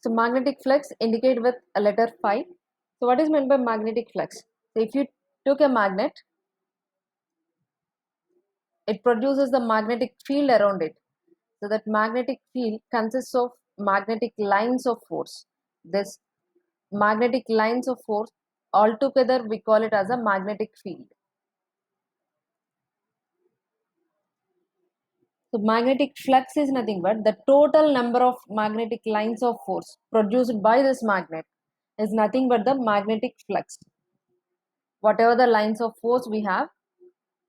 So magnetic flux indicate with a letter phi. So what is meant by magnetic flux? So if you took a magnet, it produces the magnetic field around it. So that magnetic field consists of magnetic lines of force. This magnetic lines of force altogether we call it as a magnetic field. So magnetic flux is nothing but the total number of magnetic lines of force produced by this magnet is nothing but the magnetic flux. Whatever the lines of force we have,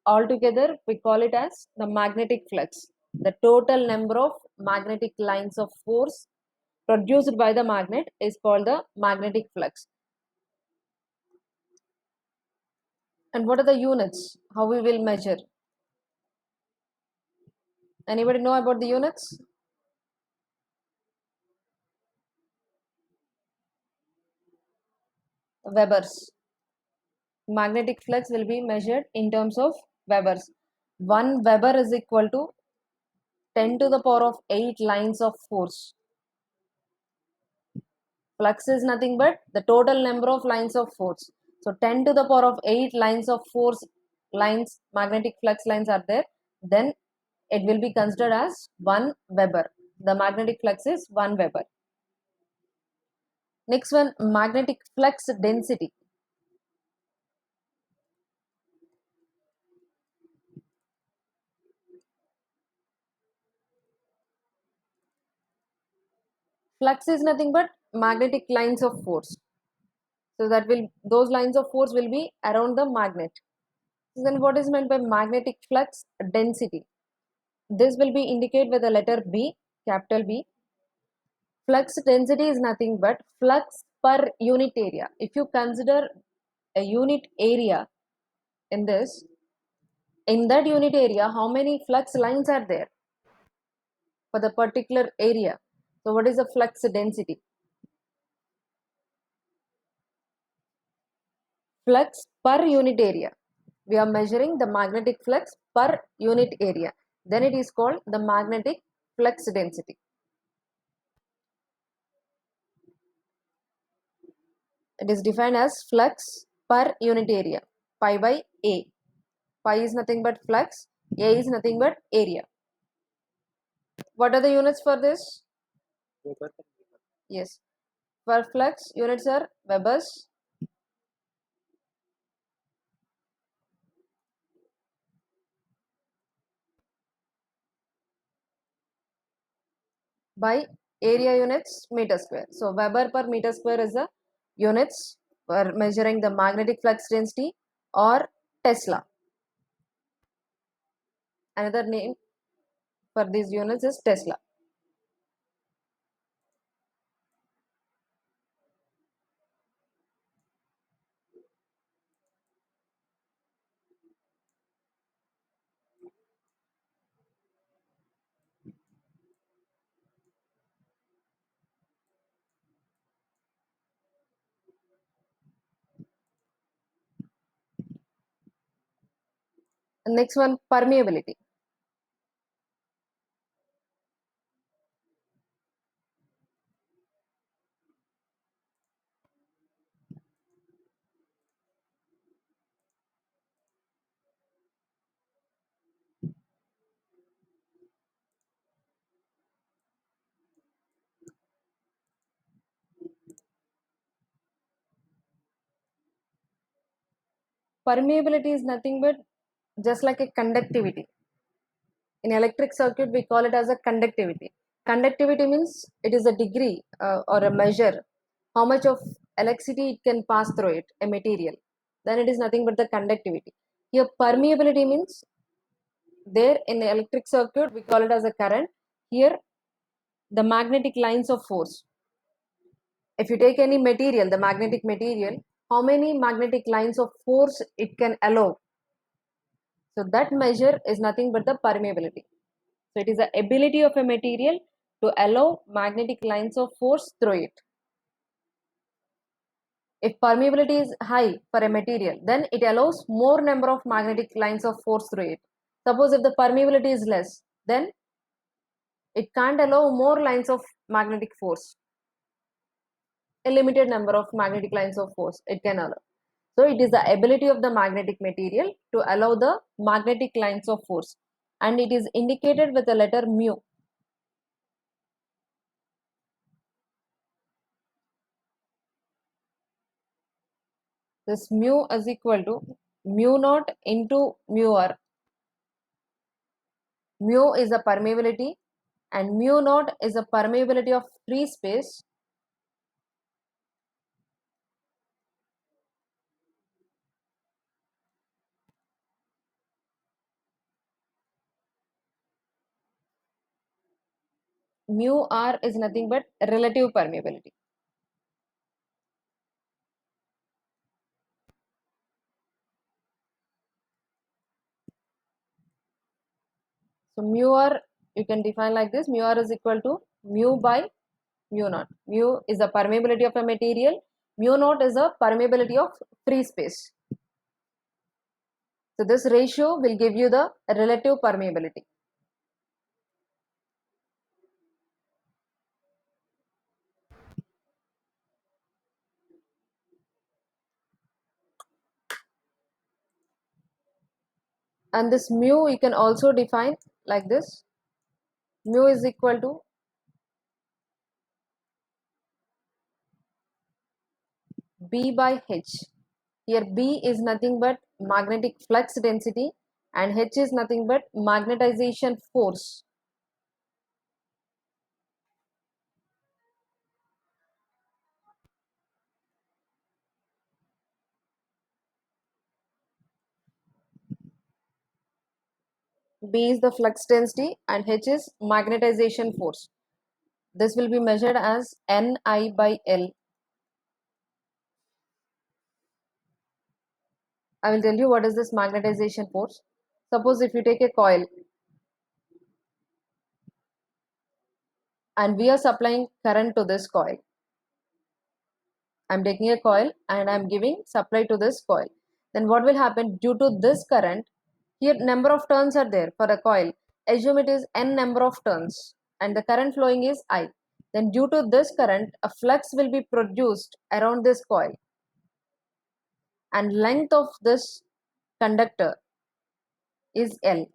altogether we call it as the magnetic flux. The total number of magnetic lines of force produced by the magnet is called the magnetic flux. And what are the units? How we will measure? Anybody know about the units? Webers. Magnetic flux will be measured in terms of Webers. 1 Weber is equal to 10 to the power of 8 lines of force. Flux is nothing but the total number of lines of force. So 10 to the power of 8 lines of force lines, magnetic flux lines are there, then it will be considered as 1 Weber. The magnetic flux is 1 Weber. Next one, magnetic flux density. Flux is nothing but magnetic lines of force. So that will, those lines of force will be around the magnet. So then what is meant by magnetic flux density? This will be indicated with the letter B, capital B. Flux density is nothing but flux per unit area. If you consider a unit area in this, in that unit area, how many flux lines are there for the particular area? So what is the flux density? Flux per unit area. We are measuring the magnetic flux per unit area. Then it is called the magnetic flux density. It is defined as flux per unit area, pi by A. Pi is nothing but flux, A is nothing but area. What are the units for this? Yes. For flux, units are Webers. By area units, meter square. So Weber per meter square is the units for measuring the magnetic flux density, or Tesla. Another name for these units is Tesla. Next one, permeability. Permeability is nothing but just like a conductivity. In electric circuit, we call it as a conductivity. Conductivity means it is a degree or a measure how much of electricity it can pass through it, a material. Then it is nothing but the conductivity. Here, permeability means there in the electric circuit, we call it as a current. Here, the magnetic lines of force. If you take any material, the magnetic material, how many magnetic lines of force it can allow. So that measure is nothing but the permeability. So it is the ability of a material to allow magnetic lines of force through it. If permeability is high for a material, then it allows more number of magnetic lines of force through it. Suppose if the permeability is less, then it can't allow more lines of magnetic force. a limited number of magnetic lines of force it can allow. So it is the ability of the magnetic material to allow the magnetic lines of force, and it is indicated with the letter mu. This mu is equal to mu naught into mu r. Mu is the permeability and mu naught is the permeability of free space. Mu r is nothing but relative permeability. So mu r you can define like this: mu r is equal to mu by mu naught. Mu is the permeability of a material, mu naught is the permeability of free space. So this ratio will give you the relative permeability. And this mu you can also define like this: mu is equal to B by H. Here B is nothing but magnetic flux density and H is nothing but magnetization force. B is the flux density and H is magnetization force. This will be measured as Ni by L. I will tell you what is this magnetization force. Suppose if you take a coil and we are supplying current to this coil. I'm taking a coil and I'm giving supply to this coil. Then what will happen due to this current? Here number of turns are there for a coil. Assume it is n number of turns and the current flowing is I. Then due to this current, a flux will be produced around this coil and length of this conductor is L.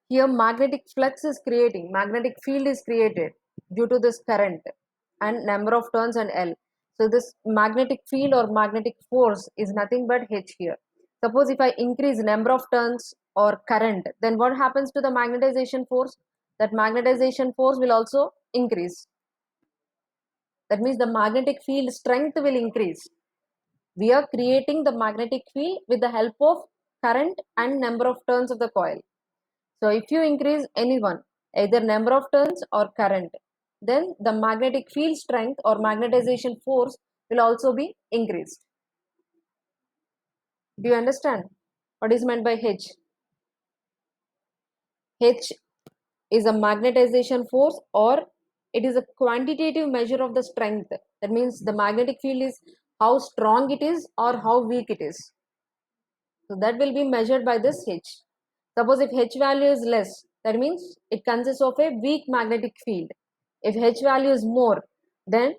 Here magnetic flux is creating, magnetic field is created due to this current and number of turns and L. So this magnetic field or magnetic force is nothing but H here. Suppose if I increase number of turns or current, then what happens to the magnetization force? That magnetization force will also increase. That means the magnetic field strength will increase. We are creating the magnetic field with the help of current and number of turns of the coil. So if you increase any one, either number of turns or current, then the magnetic field strength or magnetization force will also be increased. Do you understand what is meant by H? H is a magnetization force or it is a quantitative measure of the strength. That means the magnetic field is how strong it is or how weak it is. So that will be measured by this H. Suppose if H value is less, that means it consists of a weak magnetic field. If H value is more, then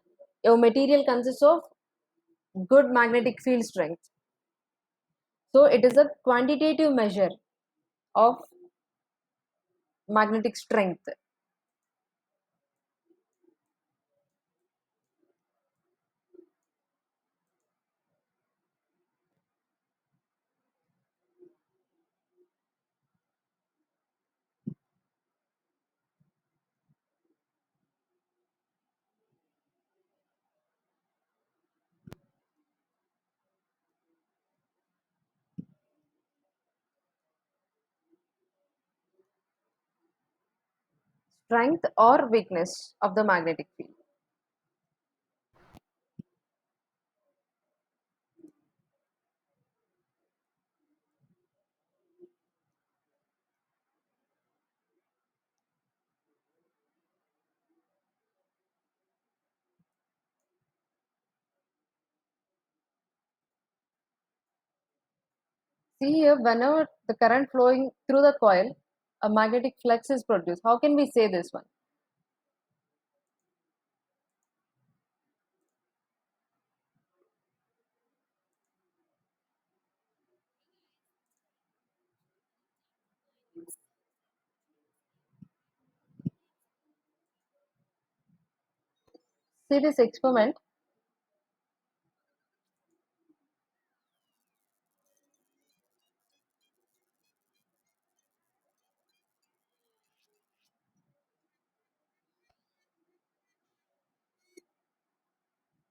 your material consists of good magnetic field strength. So it is a quantitative measure of magnetic strength. Strength or weakness of the magnetic field. See here, whenever the current flowing through the coil, a magnetic flux is produced. How can we say this one? See this experiment.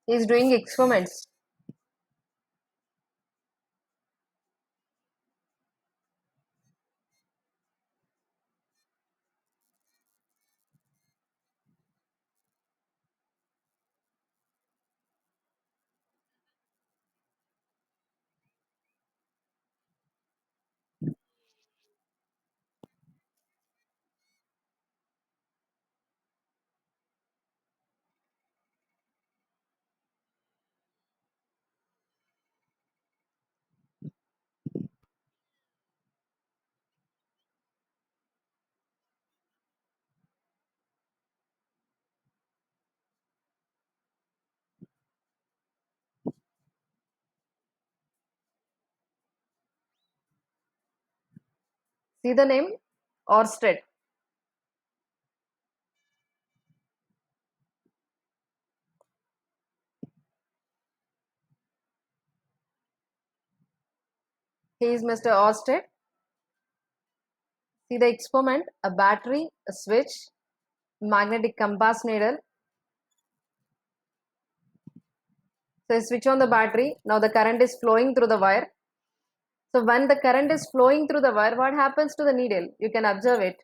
He is doing experiments. See the name? Orsted. He is Mr. Orsted. See the experiment, a battery, a switch, magnetic compass needle. So I switch on the battery. Now the current is flowing through the wire. So when the current is flowing through the wire, what happens to the needle? You can observe it.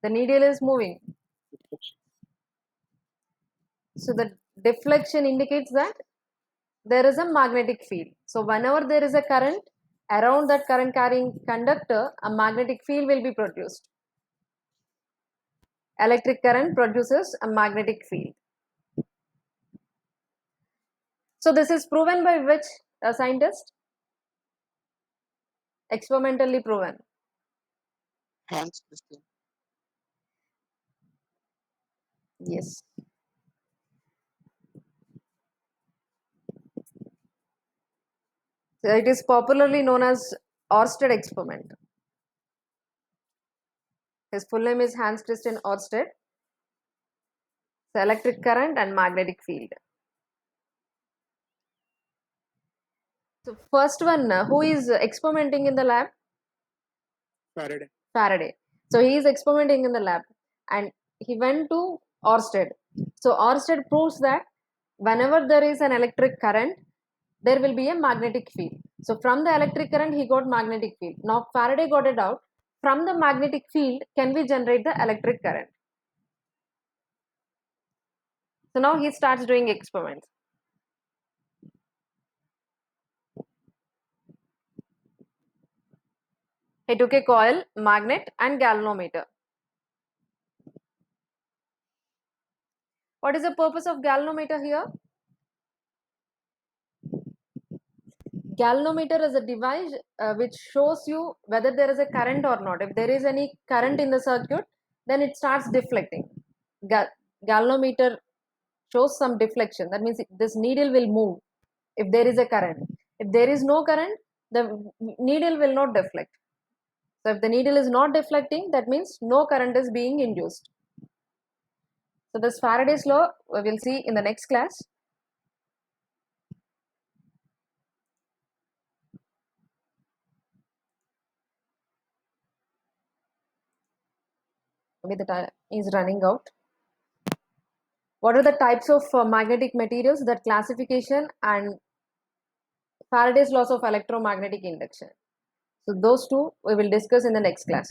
The needle is moving. So the deflection indicates that there is a magnetic field. So whenever there is a current, around that current carrying conductor, a magnetic field will be produced. Electric current produces a magnetic field. So this is proven by which scientist? Experimentally proven. Hans Christian. Yes. So it is popularly known as Orsted experiment. His full name is Hans Christian Orsted. So electric current and magnetic field. So first one, who is experimenting in the lab? Faraday. Faraday. So he is experimenting in the lab and he went to Orsted. So Orsted proves that whenever there is an electric current, there will be a magnetic field. So from the electric current, he got magnetic field. Now Faraday got it out. From the magnetic field, can we generate the electric current? So now he starts doing experiments. He took a coil, magnet and galvanometer. What is the purpose of galvanometer here? Galvanometer is a device which shows you whether there is a current or not. If there is any current in the circuit, then it starts deflecting. Galvanometer shows some deflection. That means this needle will move if there is a current. If there is no current, the needle will not deflect. So if the needle is not deflecting, that means no current is being induced. So this Faraday's law we will see in the next class. Maybe the time is running out. What are the types of magnetic materials? That classification and Faraday's laws of electromagnetic induction. So those two we will discuss in the next class.